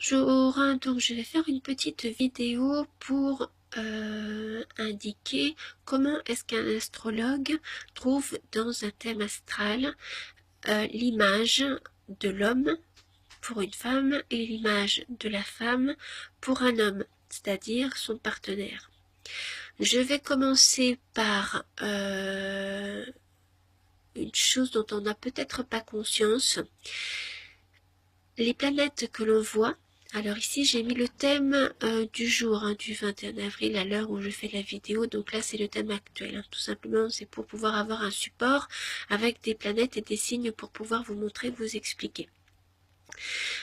Bonjour, donc je vais faire une petite vidéo pour indiquer comment est-ce qu'un astrologue trouve dans un thème astral l'image de l'homme pour une femme et l'image de la femme pour un homme, c'est-à-dire son partenaire. Je vais commencer par une chose dont on n'a peut-être pas conscience. Les planètes que l'on voit, alors ici j'ai mis le thème du jour, du 21 avril à l'heure où je fais la vidéo, donc là c'est le thème actuel, tout simplement c'est pour pouvoir avoir un support avec des planètes et des signes pour pouvoir vous montrer, vous expliquer.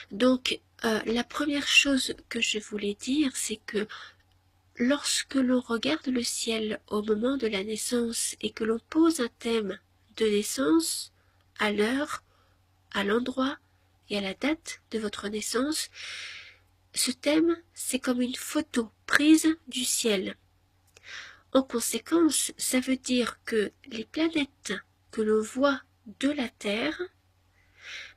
Donc la première chose que je voulais dire, c'est que lorsque l'on regarde le ciel au moment de la naissance et que l'on pose un thème de naissance à l'heure, à l'endroit et à la date de votre naissance, ce thème, c'est comme une photo prise du ciel. En conséquence, ça veut dire que les planètes que l'on voit de la Terre,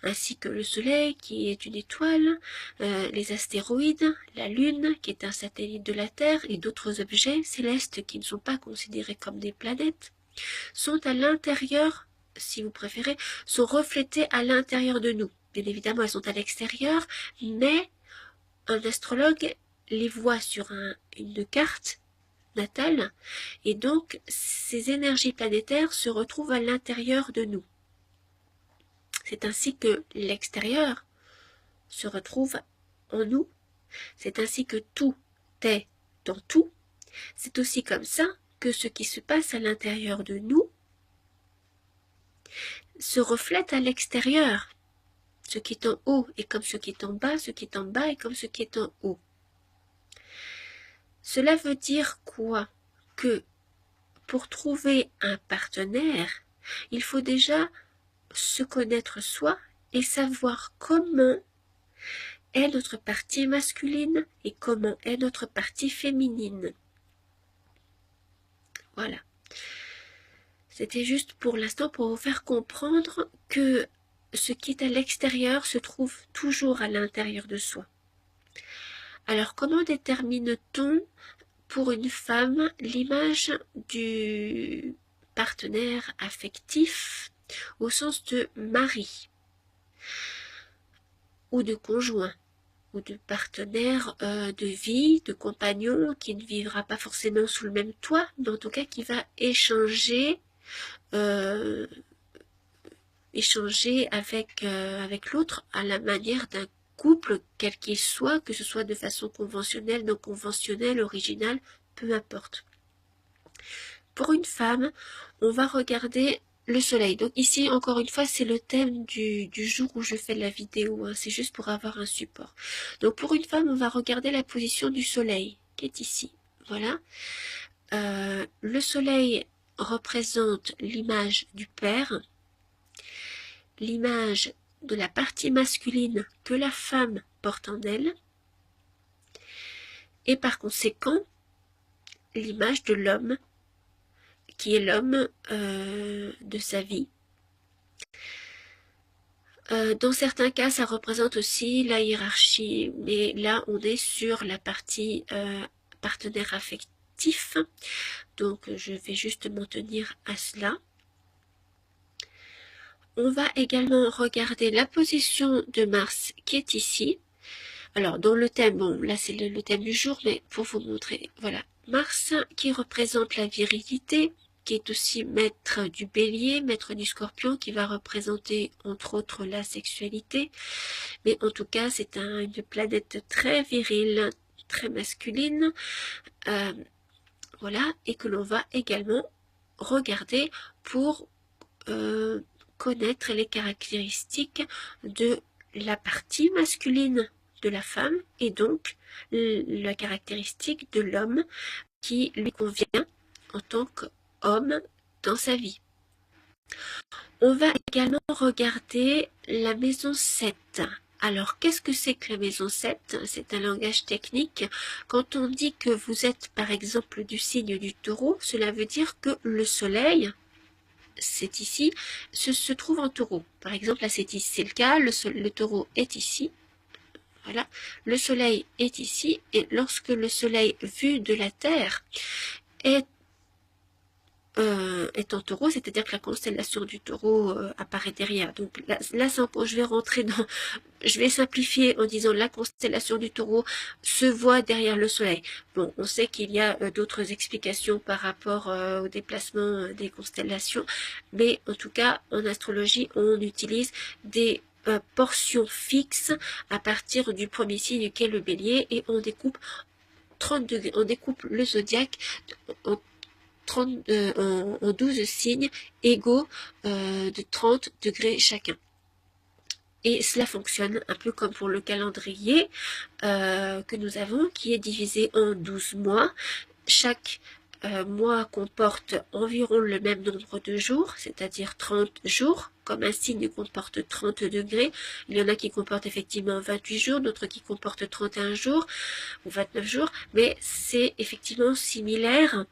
ainsi que le Soleil qui est une étoile, les astéroïdes, la Lune qui est un satellite de la Terre et d'autres objets célestes qui ne sont pas considérés comme des planètes, sont à l'intérieur, si vous préférez, sont reflétées à l'intérieur de nous. Bien évidemment, elles sont à l'extérieur, mais un astrologue les voit sur une carte natale et donc ces énergies planétaires se retrouvent à l'intérieur de nous. C'est ainsi que l'extérieur se retrouve en nous. C'est ainsi que tout est dans tout. C'est aussi comme ça que ce qui se passe à l'intérieur de nous se reflète à l'extérieur. Ce qui est en haut est comme ce qui est en bas, ce qui est en bas est comme ce qui est en haut. Cela veut dire quoi? Que pour trouver un partenaire, il faut déjà se connaître soi et savoir comment est notre partie masculine et comment est notre partie féminine. Voilà. C'était juste pour l'instant pour vous faire comprendre que ce qui est à l'extérieur se trouve toujours à l'intérieur de soi. Alors comment détermine-t-on pour une femme l'image du partenaire affectif au sens de mari ou de conjoint ou de partenaire de vie, de compagnon qui ne vivra pas forcément sous le même toit, mais en tout cas qui va échanger avec l'autre à la manière d'un couple quel qu'il soit, que ce soit de façon conventionnelle, non conventionnelle, originale, peu importe. Pour une femme, on va regarder le soleil. Donc ici, encore une fois, c'est le thème du jour où je fais la vidéo. C'est juste pour avoir un support. Donc pour une femme, on va regarder la position du soleil, qui est ici. Voilà. Le soleil représente l'image du père, l'image de la partie masculine que la femme porte en elle, et par conséquent, l'image de l'homme, qui est l'homme de sa vie. Dans certains cas, ça représente aussi la hiérarchie, mais là, on est sur la partie partenaire affectif, donc je vais juste m'en tenir à cela. On va également regarder la position de Mars qui est ici. Alors, dans le thème, bon, là c'est le thème du jour, mais pour vous montrer, voilà, Mars qui représente la virilité, qui est aussi maître du bélier, maître du scorpion, qui va représenter entre autres la sexualité, mais en tout cas c'est une planète très virile, très masculine, voilà, et que l'on va également regarder pour connaître les caractéristiques de la partie masculine de la femme et donc la caractéristique de l'homme qui lui convient en tant qu'homme dans sa vie. On va également regarder la maison 7. Alors, qu'est-ce que c'est que la maison 7? C'est un langage technique. Quand on dit que vous êtes, par exemple, du signe du taureau, cela veut dire que le soleil, c'est ici, se trouve en taureau. Par exemple, là, c'est le cas, le taureau est ici. Voilà, le soleil est ici, et lorsque le soleil vu de la Terre est en taureau, c'est-à-dire que la constellation du taureau apparaît derrière. Donc là, je vais rentrer dans, je vais simplifier en disant la constellation du taureau se voit derrière le soleil. Bon, on sait qu'il y a d'autres explications par rapport au déplacement des constellations, mais en tout cas, en astrologie, on utilise des portions fixes à partir du premier signe qu'est le bélier, et on découpe 30 degrés, on découpe le zodiaque en 12 signes égaux de 30 degrés chacun. Et cela fonctionne un peu comme pour le calendrier que nous avons, qui est divisé en 12 mois. Chaque mois comporte environ le même nombre de jours, c'est-à-dire 30 jours. Comme un signe comporte 30 degrés, il y en a qui comportent effectivement 28 jours, d'autres qui comportent 31 jours ou 29 jours, mais c'est effectivement similaire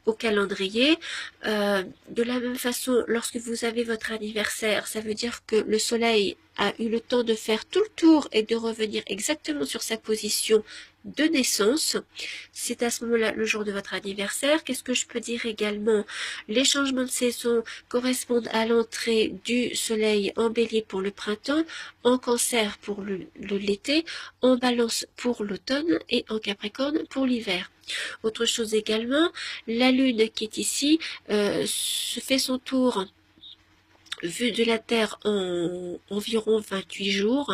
au calendrier. De la même façon, lorsque vous avez votre anniversaire, ça veut dire que le soleil a eu le temps de faire tout le tour et de revenir exactement sur sa position de naissance. C'est à ce moment-là le jour de votre anniversaire. Qu'est-ce que je peux dire également? Les changements de saison correspondent à l'entrée du soleil en bélier pour le printemps, en cancer pour l'été, en balance pour l'automne et en capricorne pour l'hiver. Autre chose également, la lune qui est ici se fait son tour vue de la Terre en environ 28 jours.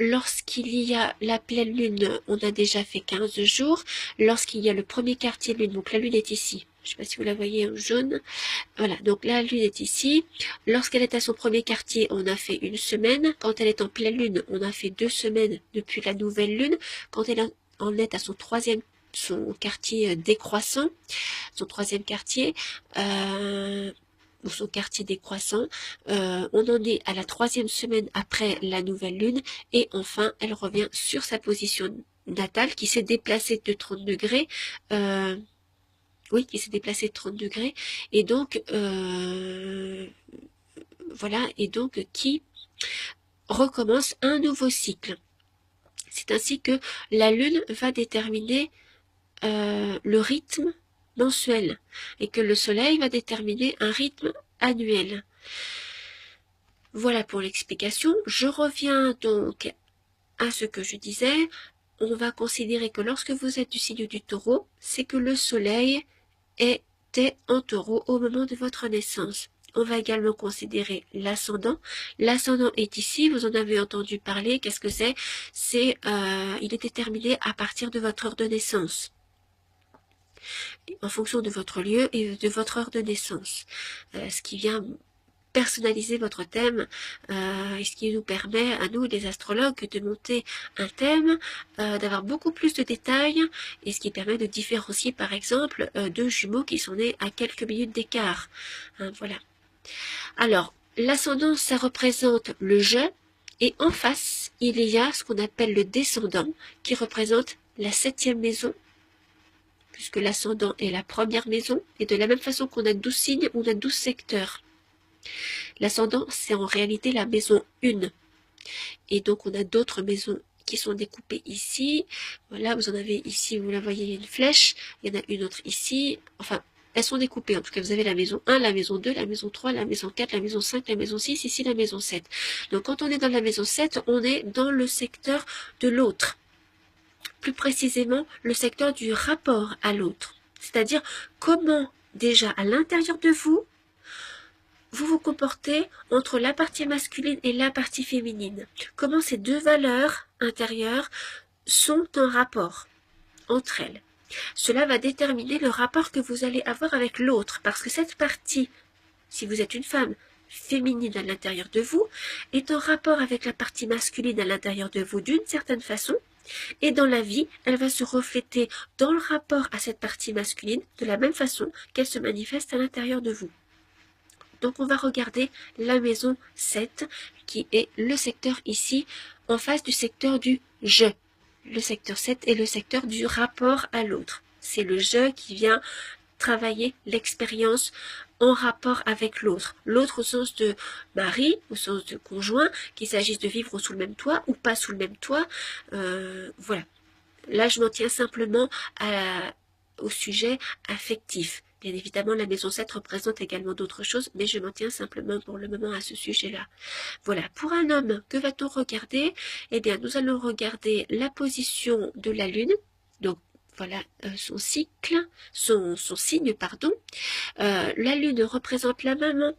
Lorsqu'il y a la pleine lune, on a déjà fait 15 jours. Lorsqu'il y a le premier quartier de lune, donc la lune est ici. Je ne sais pas si vous la voyez en jaune. Voilà, donc la lune est ici. Lorsqu'elle est à son premier quartier, on a fait une semaine. Quand elle est en pleine lune, on a fait 2 semaines depuis la nouvelle lune. Quand elle en est à son quartier décroissant, son troisième quartier, ou son quartier décroissant, on en est à la 3e semaine après la nouvelle lune, et enfin elle revient sur sa position natale qui s'est déplacée de 30 degrés, qui s'est déplacée de 30 degrés, et donc voilà, et donc qui recommence un nouveau cycle. C'est ainsi que la lune va déterminer le rythme mensuel, et que le soleil va déterminer un rythme annuel. Voilà pour l'explication. Je reviens donc à ce que je disais. On va considérer que lorsque vous êtes du signe du taureau, c'est que le soleil était en taureau au moment de votre naissance. On va également considérer l'ascendant. L'ascendant est ici, vous en avez entendu parler. Qu'est-ce que c'est? Il est déterminé à partir de votre heure de naissance, en fonction de votre lieu et de votre heure de naissance, ce qui vient personnaliser votre thème, et ce qui nous permet à nous les astrologues de monter un thème, d'avoir beaucoup plus de détails, et ce qui permet de différencier par exemple deux jumeaux qui sont nés à quelques minutes d'écart. Voilà. Alors l'ascendant, ça représente le jeu, et en face il y a ce qu'on appelle le descendant, qui représente la 7e maison, puisque l'ascendant est la première maison, et de la même façon qu'on a 12 signes, on a 12 secteurs. L'ascendant, c'est en réalité la maison 1. Et donc, on a d'autres maisons qui sont découpées ici. Voilà, vous en avez ici, vous la voyez, une flèche. Il y en a une autre ici. Enfin, elles sont découpées. En tout cas, vous avez la maison 1, la maison 2, la maison 3, la maison 4, la maison 5, la maison 6, ici la maison 7. Donc, quand on est dans la maison 7, on est dans le secteur de l'autre. Plus précisément, le secteur du rapport à l'autre. C'est-à-dire, comment, déjà, à l'intérieur de vous, vous vous comportez entre la partie masculine et la partie féminine. Comment ces deux valeurs intérieures sont en rapport entre elles. Cela va déterminer le rapport que vous allez avoir avec l'autre, parce que cette partie, si vous êtes une femme féminine à l'intérieur de vous, est en rapport avec la partie masculine à l'intérieur de vous d'une certaine façon, et dans la vie, elle va se refléter dans le rapport à cette partie masculine de la même façon qu'elle se manifeste à l'intérieur de vous. Donc on va regarder la maison 7, qui est le secteur ici, en face du secteur du je. Le secteur 7 est le secteur du rapport à l'autre. C'est le je qui vient travailler l'expérience en rapport avec l'autre. L'autre au sens de mari, au sens de conjoint, qu'il s'agisse de vivre sous le même toit ou pas sous le même toit. Voilà. Là, je m'en tiens simplement au sujet affectif. Bien évidemment, la maison 7 représente également d'autres choses, mais je m'en tiens simplement pour le moment à ce sujet-là. Voilà, pour un homme, que va-t-on regarder? Eh bien, nous allons regarder la position de la Lune, donc voilà son cycle, son signe, pardon. La Lune représente la maman.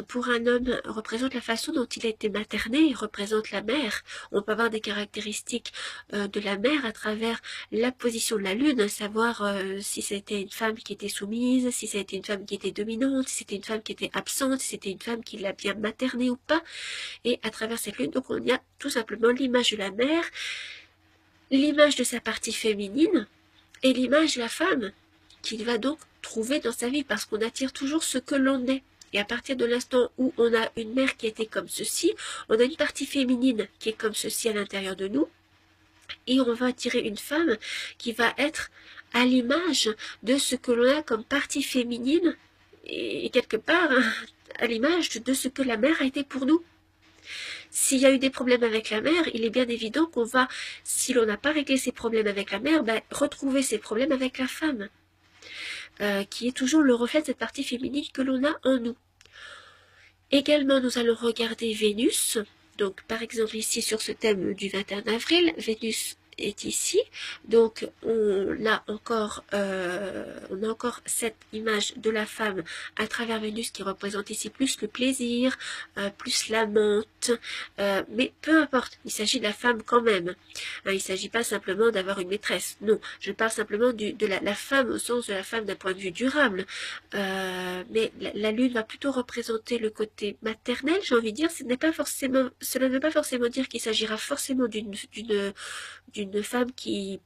Pour un homme, représente la façon dont il a été materné, représente la mère. On peut avoir des caractéristiques de la mère à travers la position de la lune, à savoir si c'était une femme qui était soumise, si c'était une femme qui était dominante, si c'était une femme qui était absente, si c'était une femme qui l'a bien maternée ou pas. Et à travers cette lune, donc on y a tout simplement l'image de la mère, l'image de sa partie féminine et l'image de la femme qu'il va donc trouver dans sa vie, parce qu'on attire toujours ce que l'on est. Et à partir de l'instant où on a une mère qui était comme ceci, on a une partie féminine qui est comme ceci à l'intérieur de nous, et on va attirer une femme qui va être à l'image de ce que l'on a comme partie féminine, et quelque part à l'image de ce que la mère a été pour nous. S'il y a eu des problèmes avec la mère, il est bien évident qu'on va, si l'on n'a pas réglé ses problèmes avec la mère, retrouver ses problèmes avec la femme. Qui est toujours le reflet de cette partie féminine que l'on a en nous. Également, nous allons regarder Vénus. Donc, par exemple, ici, sur ce thème du 21 avril, Vénus est ici. Donc, on a encore cette image de la femme à travers Vénus qui représente ici plus le plaisir, plus l'amante. Mais peu importe, il s'agit de la femme quand même. Il ne s'agit pas simplement d'avoir une maîtresse. Non, je parle simplement de la femme au sens de la femme d'un point de vue durable. Mais la lune va plutôt représenter le côté maternel, j'ai envie de dire. Cela ne veut pas forcément dire qu'il s'agira forcément d'une femme qui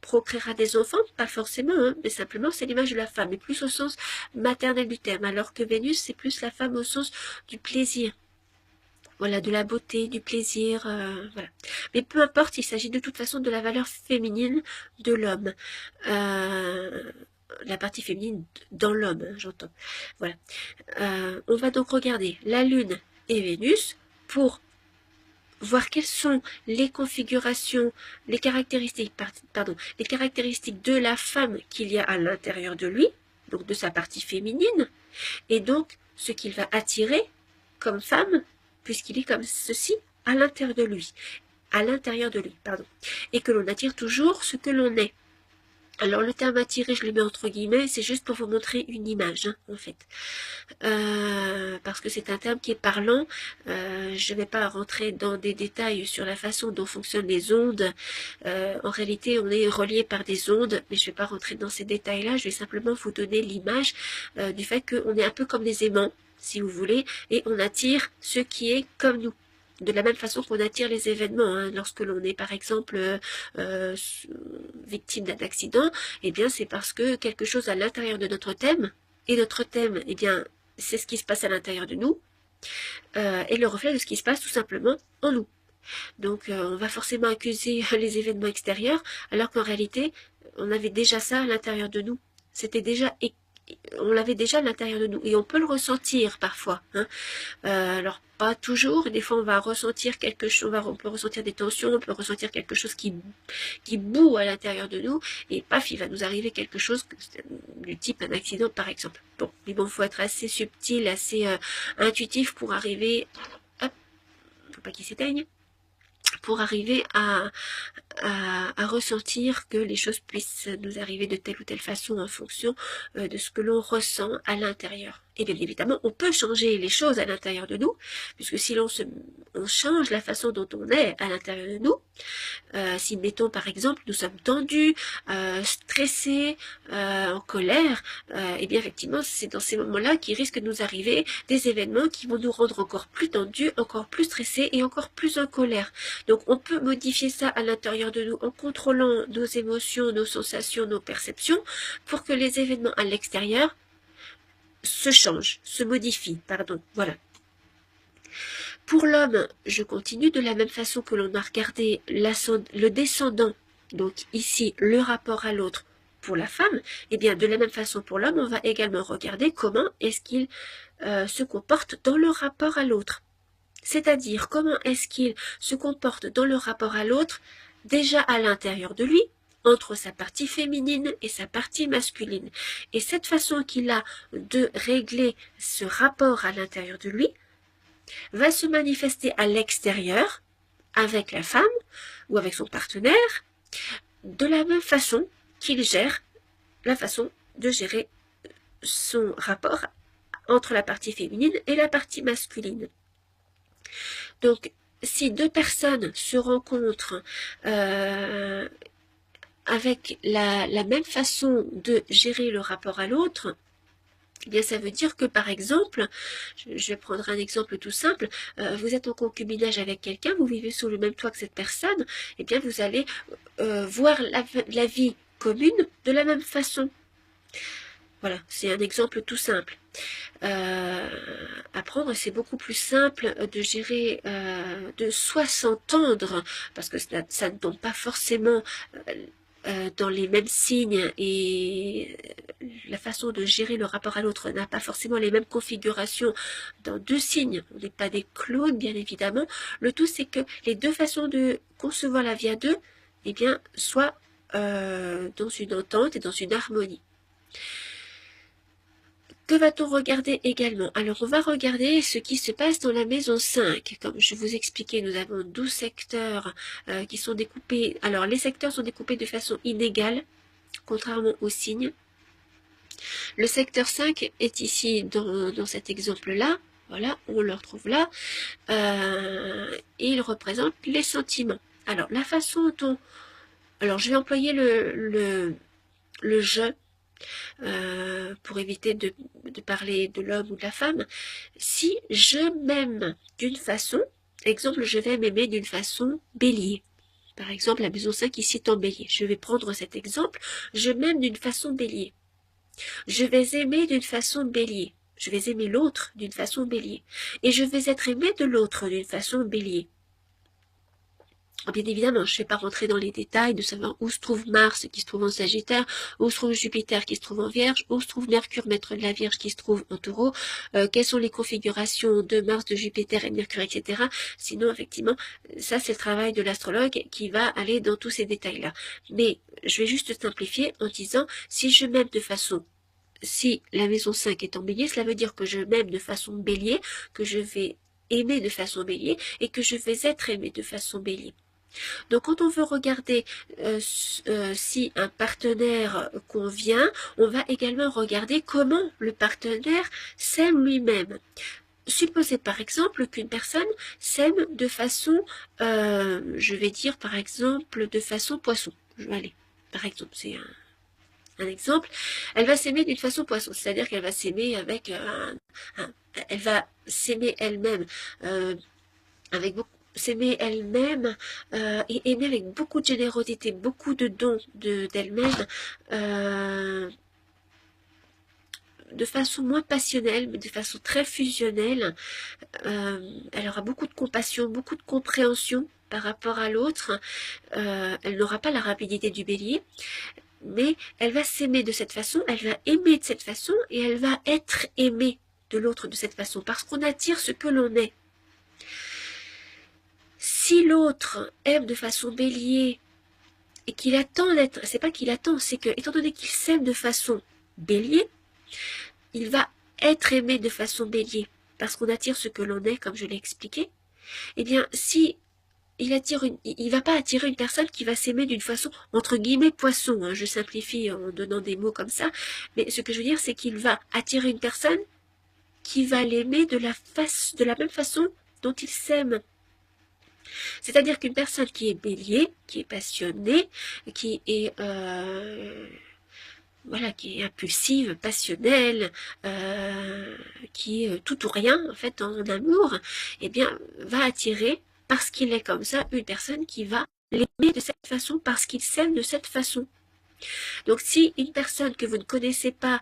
procréera des enfants, pas forcément, hein, mais simplement c'est l'image de la femme, mais plus au sens maternel du terme, alors que Vénus c'est plus la femme au sens du plaisir. Voilà, de la beauté, du plaisir, voilà. Mais peu importe, il s'agit de toute façon de la valeur féminine de l'homme. La partie féminine dans l'homme, hein, j'entends. Voilà. On va donc regarder la Lune et Vénus pour voir quelles sont les configurations, les caractéristiques de la femme qu'il y a à l'intérieur de lui, donc de sa partie féminine, et donc ce qu'il va attirer comme femme, puisqu'il est comme ceci à l'intérieur de lui, et que l'on attire toujours ce que l'on est. Alors le terme attirer, je le mets entre guillemets, c'est juste pour vous montrer une image, hein, en fait. Parce que c'est un terme qui est parlant. Je ne vais pas rentrer dans des détails sur la façon dont fonctionnent les ondes. En réalité, on est relié par des ondes, mais je ne vais pas rentrer dans ces détails-là. Je vais simplement vous donner l'image du fait qu'on est un peu comme des aimants, si vous voulez, et on attire ce qui est comme nous. De la même façon qu'on attire les événements, hein. Lorsque l'on est par exemple victime d'un accident, eh bien c'est parce que quelque chose à l'intérieur de notre thème, et notre thème, eh bien c'est ce qui se passe à l'intérieur de nous, et le reflet de ce qui se passe tout simplement en nous. Donc on va forcément accuser les événements extérieurs, alors qu'en réalité, on avait déjà ça à l'intérieur de nous. On l'avait déjà à l'intérieur de nous, et on peut le ressentir parfois, hein. Alors pas toujours, des fois on va ressentir quelque chose, on peut ressentir des tensions, on peut ressentir quelque chose qui bout à l'intérieur de nous, et paf, il va nous arriver quelque chose du type un accident par exemple. Bon, mais bon, faut être assez subtil, assez intuitif pour arriver, hop, faut pas qu'il s'éteigne, pour arriver à ressentir que les choses puissent nous arriver de telle ou telle façon en fonction de ce que l'on ressent à l'intérieur. Et bien évidemment, on peut changer les choses à l'intérieur de nous, puisque si on change la façon dont on est à l'intérieur de nous, si mettons par exemple nous sommes tendus, stressés, en colère, et bien effectivement c'est dans ces moments-là qu'il risque de nous arriver des événements qui vont nous rendre encore plus tendus, encore plus stressés et encore plus en colère. Donc on peut modifier ça à l'intérieur de nous en contrôlant nos émotions, nos sensations, nos perceptions, pour que les événements à l'extérieur se modifient, pardon, voilà. Pour l'homme, je continue de la même façon que l'on a regardé le descendant, donc ici le rapport à l'autre pour la femme, et bien de la même façon pour l'homme, on va également regarder comment est-ce qu'il se comporte dans le rapport à l'autre. C'est-à-dire comment est-ce qu'il se comporte dans le rapport à l'autre, déjà à l'intérieur de lui, entre sa partie féminine et sa partie masculine. Et cette façon qu'il a de régler ce rapport à l'intérieur de lui va se manifester à l'extérieur, avec la femme ou avec son partenaire, de la même façon qu'il gère la façon de gérer son rapport entre la partie féminine et la partie masculine. Donc, si deux personnes se rencontrent avec la même façon de gérer le rapport à l'autre, eh bien, ça veut dire que, par exemple, je vais prendre un exemple tout simple, vous êtes en concubinage avec quelqu'un, vous vivez sous le même toit que cette personne, eh bien, vous allez voir la vie commune de la même façon. Voilà, c'est un exemple tout simple. À prendre, c'est beaucoup plus simple de gérer, de soit s'entendre, parce que ça ne tombe pas forcément dans les mêmes signes et la façon de gérer le rapport à l'autre n'a pas forcément les mêmes configurations dans deux signes. On n'est pas des clones, bien évidemment. Le tout, c'est que les deux façons de concevoir la vie à deux, eh bien, soient dans une entente et dans une harmonie. Que va-t-on regarder également? Alors, on va regarder ce qui se passe dans la maison 5. Comme je vous expliquais, nous avons 12 secteurs qui sont découpés. Alors, les secteurs sont découpés de façon inégale, contrairement aux signes. Le secteur 5 est ici dans cet exemple-là. Voilà, on le retrouve là. Et il représente les sentiments. Alors, la façon dont... Alors, je vais employer le je pour éviter de parler de l'homme ou de la femme. Si je m'aime d'une façon, exemple, je vais m'aimer d'une façon bélier. Par exemple, la maison 5 ici est en bélier. Je vais prendre cet exemple. Je m'aime d'une façon bélier. Je vais aimer d'une façon bélier. Je vais aimer l'autre d'une façon bélier. Et je vais être aimé de l'autre d'une façon bélier. Bien évidemment, je ne vais pas rentrer dans les détails de savoir où se trouve Mars qui se trouve en Sagittaire, où se trouve Jupiter qui se trouve en Vierge, où se trouve Mercure, maître de la Vierge, qui se trouve en Taureau, quelles sont les configurations de Mars, de Jupiter et de Mercure, etc. Sinon, effectivement, ça c'est le travail de l'astrologue qui va aller dans tous ces détails-là. Mais je vais juste simplifier en disant, si je m'aime de façon... Si la maison 5 est en bélier, cela veut dire que je m'aime de façon bélier, que je vais aimer de façon bélier et que je vais être aimé de façon bélier. Donc, quand on veut regarder si un partenaire convient, on va également regarder comment le partenaire s'aime lui-même. Supposez par exemple qu'une personne s'aime de façon, je vais dire par exemple de façon poisson. Allez, par exemple, c'est un exemple. Elle va s'aimer d'une façon poisson, c'est-à-dire qu'elle va s'aimer avec elle va s'aimer elle-même avec beaucoup s'aimer elle-même et aimer avec beaucoup de générosité, beaucoup de dons d'elle-même, de façon moins passionnelle, mais de façon très fusionnelle. Elle aura beaucoup de compassion, beaucoup de compréhension par rapport à l'autre. Elle n'aura pas la rapidité du bélier, mais elle va s'aimer de cette façon, elle va aimer de cette façon, et elle va être aimée de l'autre de cette façon, parce qu'on attire ce que l'on est. Si l'autre aime de façon bélier et qu'il attend d'être, c'est pas qu'il attend, c'est que, étant donné qu'il s'aime de façon bélier, il va être aimé de façon bélier, parce qu'on attire ce que l'on est, comme je l'ai expliqué. Eh bien, si il va pas attirer une personne qui va s'aimer d'une façon, entre guillemets, poisson, hein, je simplifie en donnant des mots comme ça, mais ce que je veux dire, c'est qu'il va attirer une personne qui va l'aimer de la même façon dont il s'aime. C'est-à-dire qu'une personne qui est bélier, qui est passionnée, qui est voilà, qui est impulsive, passionnelle, qui est tout ou rien en fait en amour, eh bien va attirer, parce qu'il est comme ça, une personne qui va l'aimer de cette façon, parce qu'il s'aime de cette façon. Donc si une personne que vous ne connaissez pas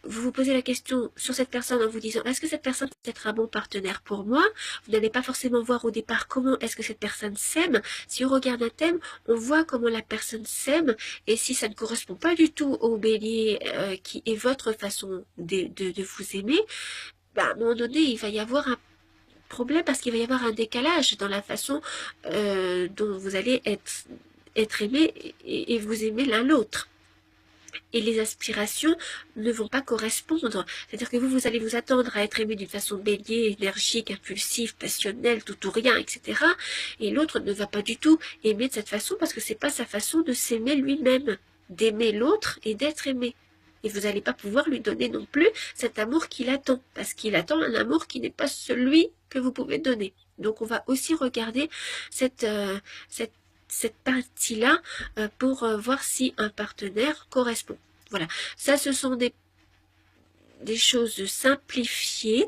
vous vous posez la question sur cette personne en vous disant est-ce que cette personne peut être un bon partenaire pour moi? Vous n'allez pas forcément voir au départ comment est-ce que cette personne s'aime. Si on regarde un thème, on voit comment la personne s'aime, et si ça ne correspond pas du tout au bélier qui est votre façon de vous aimer, à un moment donné, il va y avoir un problème parce qu'il va y avoir un décalage dans la façon dont vous allez être aimé et vous aimer l'un l'autre. Et les aspirations ne vont pas correspondre. C'est-à-dire que vous allez vous attendre à être aimé d'une façon bélier, énergique, impulsive, passionnelle, tout ou rien, etc. Et l'autre ne va pas du tout aimer de cette façon parce que c'est pas sa façon de s'aimer lui-même, d'aimer l'autre et d'être aimé. Et vous n'allez pas pouvoir lui donner non plus cet amour qu'il attend, parce qu'il attend un amour qui n'est pas celui que vous pouvez donner. Donc on va aussi regarder cette partie-là pour voir si un partenaire correspond. Voilà, ça ce sont des choses simplifiées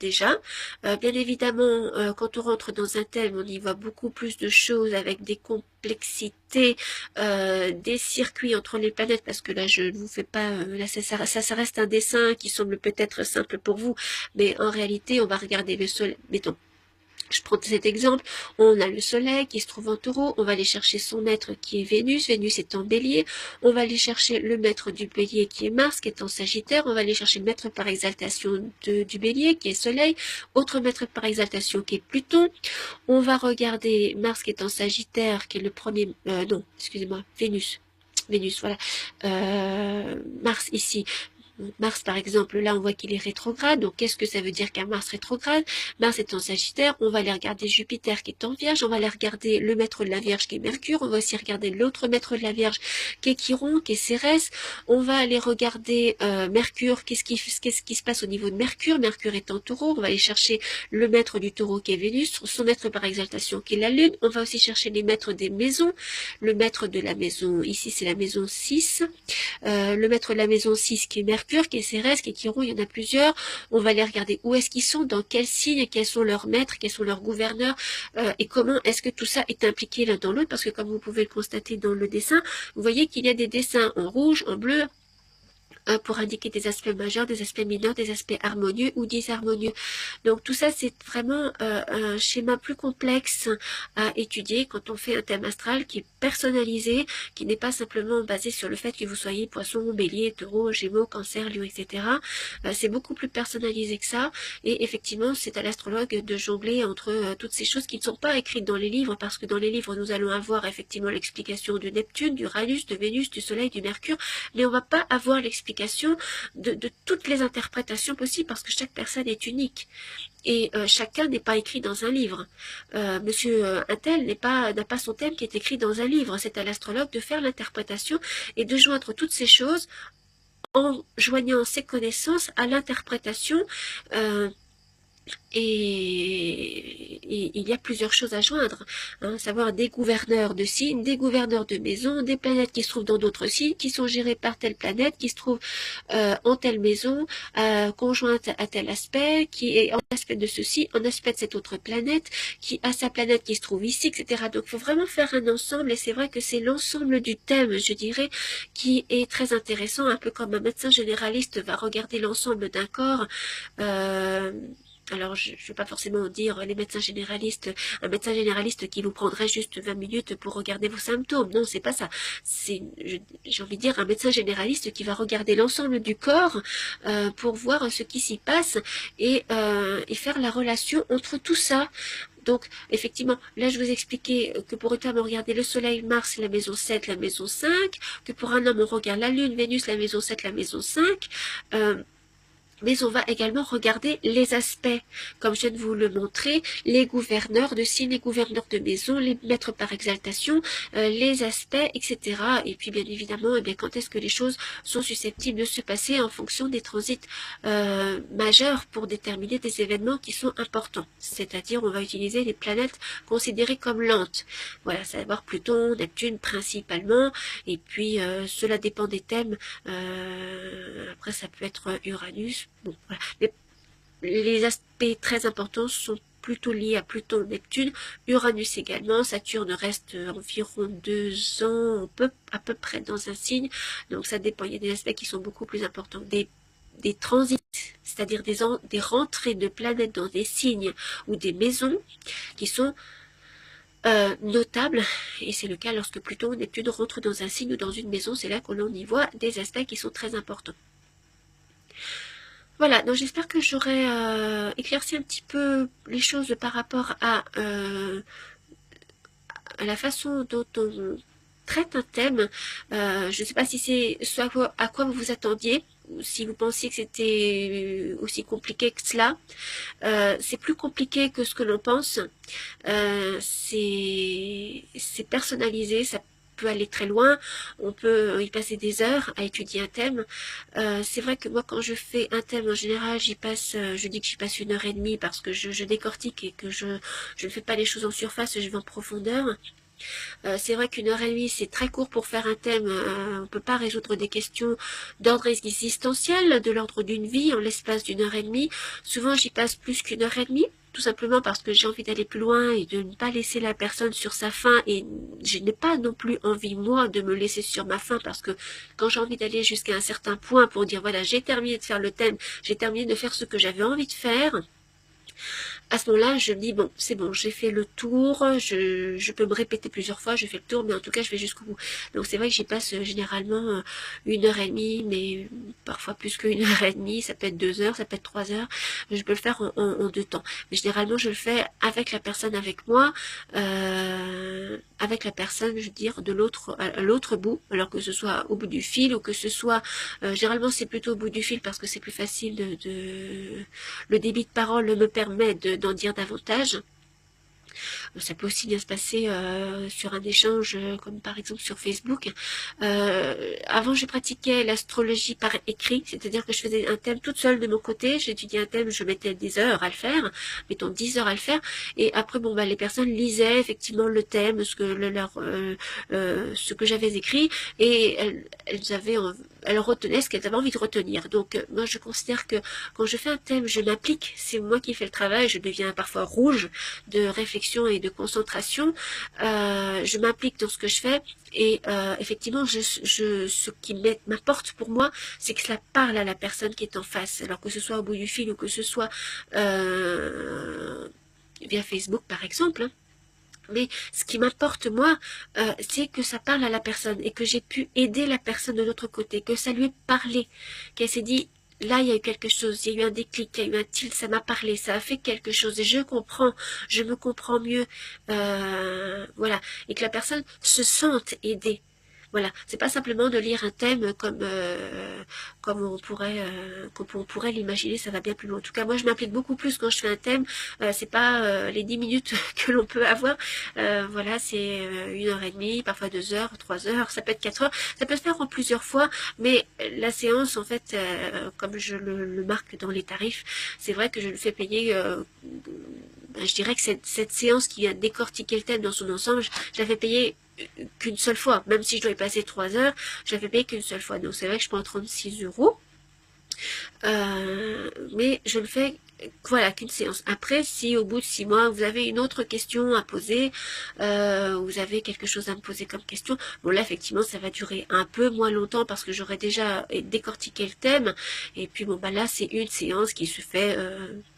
déjà. Bien évidemment, quand on rentre dans un thème, on y voit beaucoup plus de choses avec des complexités, des circuits entre les planètes, parce que là je ne vous fais pas, là ça reste un dessin qui semble peut-être simple pour vous, mais en réalité on va regarder le soleil, mettons. Je prends cet exemple, on a le soleil qui se trouve en taureau, on va aller chercher son maître qui est Vénus, Vénus est en bélier, on va aller chercher le maître du bélier qui est Mars, qui est en sagittaire, on va aller chercher le maître par exaltation du bélier qui est soleil, autre maître par exaltation qui est Pluton, on va regarder Mars qui est en sagittaire, qui est le premier, non, excusez-moi, Vénus, voilà, Mars ici, Mars, par exemple, là, on voit qu'il est rétrograde. Donc, qu'est-ce que ça veut dire qu'un Mars rétrograde? Mars est en Sagittaire. On va aller regarder Jupiter qui est en Vierge. On va aller regarder le maître de la Vierge qui est Mercure. On va aussi regarder l'autre maître de la Vierge qui est Chiron, qui est Cérès. On va aller regarder Mercure. Qu'est-ce qui se passe au niveau de Mercure? Mercure est en Taureau. On va aller chercher le maître du Taureau qui est Vénus. Son maître par exaltation qui est la Lune. On va aussi chercher les maîtres des maisons. Le maître de la maison, ici, c'est la maison 6. Le maître de la maison 6 qui est Mercure, qui est Cérès, qui est Chiron, il y en a plusieurs. On va aller regarder où est-ce qu'ils sont, dans quel signe, quels sont leurs maîtres, quels sont leurs gouverneurs, et comment est-ce que tout ça est impliqué l'un dans l'autre, parce que comme vous pouvez le constater dans le dessin, vous voyez qu'il y a des dessins en rouge, en bleu, pour indiquer des aspects majeurs, des aspects mineurs, des aspects harmonieux ou disharmonieux. Donc tout ça, c'est vraiment un schéma plus complexe à étudier quand on fait un thème astral qui est personnalisé, qui n'est pas simplement basé sur le fait que vous soyez poisson, bélier, taureau, gémeaux, cancer, lion, etc. C'est beaucoup plus personnalisé que ça, et effectivement, c'est à l'astrologue de jongler entre toutes ces choses qui ne sont pas écrites dans les livres, parce que dans les livres, nous allons avoir effectivement l'explication de Neptune, d'Uranus, de Vénus, du Soleil, du Mercure, mais on va pas avoir l'explication de toutes les interprétations possibles, parce que chaque personne est unique et chacun n'est pas écrit dans un livre. Monsieur Untel n'a pas son thème qui est écrit dans un livre. C'est à l'astrologue de faire l'interprétation et de joindre toutes ces choses en joignant ses connaissances à l'interprétation. Et il y a plusieurs choses à joindre, savoir des gouverneurs de signes, des gouverneurs de maisons, des planètes qui se trouvent dans d'autres signes, qui sont gérées par telle planète, qui se trouve en telle maison, conjointe à tel aspect, qui est en aspect de ceci, en aspect de cette autre planète, qui a sa planète qui se trouve ici, etc. Donc il faut vraiment faire un ensemble, et c'est vrai que c'est l'ensemble du thème, je dirais, qui est très intéressant, un peu comme un médecin généraliste va regarder l'ensemble d'un corps. Alors, je ne vais pas forcément dire les médecins généralistes, un médecin généraliste qui vous prendrait juste 20 minutes pour regarder vos symptômes. Non, c'est pas ça. C'est, j'ai envie de dire, un médecin généraliste qui va regarder l'ensemble du corps pour voir ce qui s'y passe et faire la relation entre tout ça. Donc, effectivement, là, je vous expliquais que pour une femme, on regardait le soleil, Mars, la maison 7, la maison 5, que pour un homme, on regarde la lune, Vénus, la maison 7, la maison 5, mais on va également regarder les aspects, comme je viens de vous le montrer, les gouverneurs de signes, les gouverneurs de maison, les maîtres par exaltation, les aspects, etc. Et puis bien évidemment, quand est-ce que les choses sont susceptibles de se passer en fonction des transits majeurs pour déterminer des événements qui sont importants. C'est-à-dire, on va utiliser les planètes considérées comme lentes. Voilà, savoir Pluton, Neptune principalement, et puis cela dépend des thèmes. Après, ça peut être Uranus. Bon, voilà. Mais les aspects très importants sont plutôt liés à Pluton, Neptune, Uranus également. Saturne reste environ 2 ans à peu près dans un signe, donc ça dépend. Il y a des aspects qui sont beaucoup plus importants, des des transits, c'est-à-dire des rentrées de planètes dans des signes ou des maisons qui sont notables, et c'est le cas lorsque Pluton ou Neptune rentre dans un signe ou dans une maison, c'est là qu'on y voit des aspects qui sont très importants. Voilà, donc j'espère que j'aurai éclairci un petit peu les choses par rapport à la façon dont on traite un thème. Je ne sais pas si c'est ce à quoi vous vous attendiez, ou si vous pensiez que c'était aussi compliqué que cela. C'est plus compliqué que ce que l'on pense. C'est personnalisé, ça peut aller très loin, on peut y passer des heures à étudier un thème. C'est vrai que moi quand je fais un thème en général, je dis que j'y passe 1 heure et demie parce que je décortique et que je ne fais pas les choses en surface, je vais en profondeur. C'est vrai qu'1 heure et demie c'est très court pour faire un thème, on ne peut pas résoudre des questions d'ordre existentiel, de l'ordre d'une vie en l'espace d'1 heure et demie. Souvent j'y passe plus qu'1 heure et demie, tout simplement parce que j'ai envie d'aller plus loin et de ne pas laisser la personne sur sa faim, et je n'ai pas non plus envie moi de me laisser sur ma faim, parce que quand j'ai envie d'aller jusqu'à un certain point pour dire voilà j'ai terminé de faire le thème, j'ai terminé de faire ce que j'avais envie de faire, à ce moment-là, je me dis, bon, c'est bon, j'ai fait le tour, je peux me répéter plusieurs fois, je fais le tour, mais en tout cas, je vais jusqu'au bout. Donc, c'est vrai que j'y passe généralement 1 heure et demie, mais parfois plus qu'1 heure et demie, ça peut être 2 heures, ça peut être 3 heures, je peux le faire en 2 temps. Mais généralement, je le fais avec la personne avec moi, avec la personne, je veux dire, à l'autre bout, alors que ce soit au bout du fil ou que ce soit, généralement, c'est plutôt au bout du fil parce que c'est plus facile le débit de parole me permet d'en dire davantage. Ça peut aussi bien se passer sur un échange comme par exemple sur Facebook. Avant je pratiquais l'astrologie par écrit, c'est-à-dire que je faisais un thème toute seule de mon côté, j'étudiais un thème, je mettais des heures à le faire, mettons 10 heures à le faire, et après bon bah les personnes lisaient effectivement le thème, ce que j'avais écrit, et elles retenaient ce qu'elles avaient envie de retenir. Donc moi je considère que quand je fais un thème, je m'applique, c'est moi qui fais le travail, je deviens parfois rouge de réflexion et de concentration, je m'implique dans ce que je fais, et effectivement ce qui m'apporte pour moi, c'est que cela parle à la personne qui est en face, alors que ce soit au bout du fil ou que ce soit via Facebook par exemple, hein. Mais ce qui m'importe moi, c'est que ça parle à la personne et que j'ai pu aider la personne de l'autre côté, que ça lui ait parlé, qu'elle s'est dit là il y a eu quelque chose, il y a eu un déclic, il y a eu un tilt, ça m'a parlé, ça a fait quelque chose et je me comprends mieux, voilà, et que la personne se sente aidée. Voilà, c'est pas simplement de lire un thème comme on pourrait l'imaginer, ça va bien plus loin. En tout cas, moi je m'implique beaucoup plus quand je fais un thème. C'est pas les 10 minutes que l'on peut avoir. Voilà, c'est 1 heure et demie, parfois 2 heures, 3 heures, ça peut être 4 heures, ça peut se faire en plusieurs fois, mais la séance, en fait, comme je le marque dans les tarifs, c'est vrai que je le fais payer. Je dirais que cette séance qui a décortiqué le thème dans son ensemble, je la fais payer qu'une seule fois, même si je dois y passer 3 heures, je la fais payer qu'une seule fois. Donc c'est vrai que je prends 36 euros, mais je le fais voilà qu'une séance. Après, si au bout de 6 mois vous avez une autre question à poser, vous avez quelque chose à me poser comme question, bon là effectivement ça va durer un peu moins longtemps parce que j'aurai déjà décortiqué le thème, et puis bon bah là c'est une séance qui se fait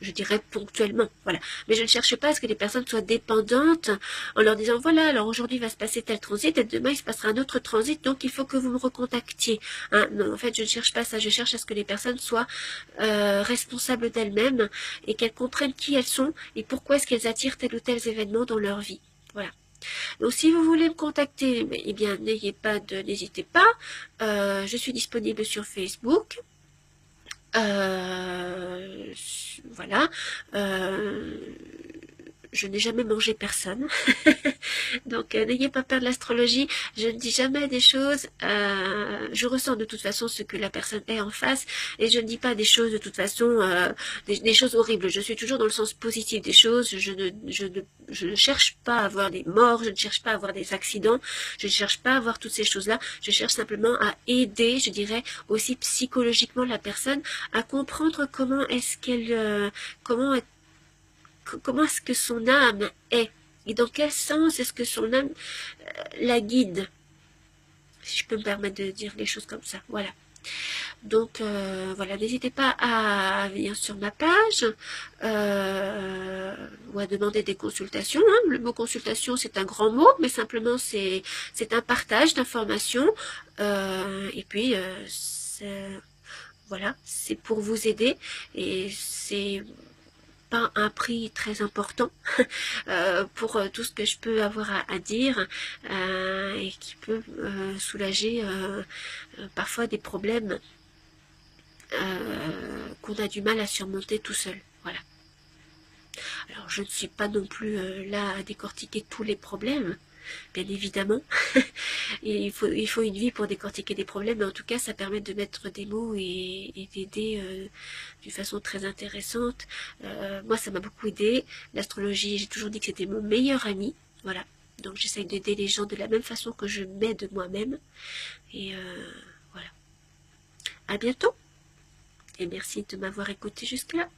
je dirais ponctuellement, voilà. Mais je ne cherche pas à ce que les personnes soient dépendantes en leur disant voilà alors aujourd'hui va se passer tel transit et demain il se passera un autre transit, donc il faut que vous me recontactiez, hein. Non, en fait je ne cherche pas ça, je cherche à ce que les personnes soient responsables d'elles-mêmes et qu'elles comprennent qui elles sont et pourquoi est-ce qu'elles attirent tel ou tel événement dans leur vie. Voilà. Donc si vous voulez me contacter, eh bien n'hésitez pas. Je suis disponible sur Facebook. Voilà. Je n'ai jamais mangé personne. Donc n'ayez pas peur de l'astrologie, je ne dis jamais des choses, je ressens de toute façon ce que la personne est en face, et je ne dis pas des choses de toute façon, des choses horribles, je suis toujours dans le sens positif des choses, je ne cherche pas à avoir des morts, je ne cherche pas à avoir des accidents, je ne cherche pas à avoir toutes ces choses-là, je cherche simplement à aider, je dirais, aussi psychologiquement la personne à comprendre comment est-ce que son âme est, et dans quel sens est-ce que son âme la guide, si je peux me permettre de dire les choses comme ça, voilà. Donc voilà, n'hésitez pas à venir sur ma page ou à demander des consultations. Hein. Le mot consultation, c'est un grand mot, mais simplement c'est un partage d'informations. Et puis, voilà, c'est pour vous aider et c'est pas un prix très important pour tout ce que je peux avoir à dire et qui peut soulager parfois des problèmes qu'on a du mal à surmonter tout seul. Voilà. Alors je ne suis pas non plus là à décortiquer tous les problèmes, bien évidemment. il faut une vie pour décortiquer des problèmes, mais en tout cas ça permet de mettre des mots et d'aider d'une façon très intéressante. Moi ça m'a beaucoup aidé. L'astrologie, j'ai toujours dit que c'était mon meilleur ami. Voilà. Donc j'essaye d'aider les gens de la même façon que je m'aide moi-même. Et voilà. À bientôt. Et merci de m'avoir écouté jusque-là.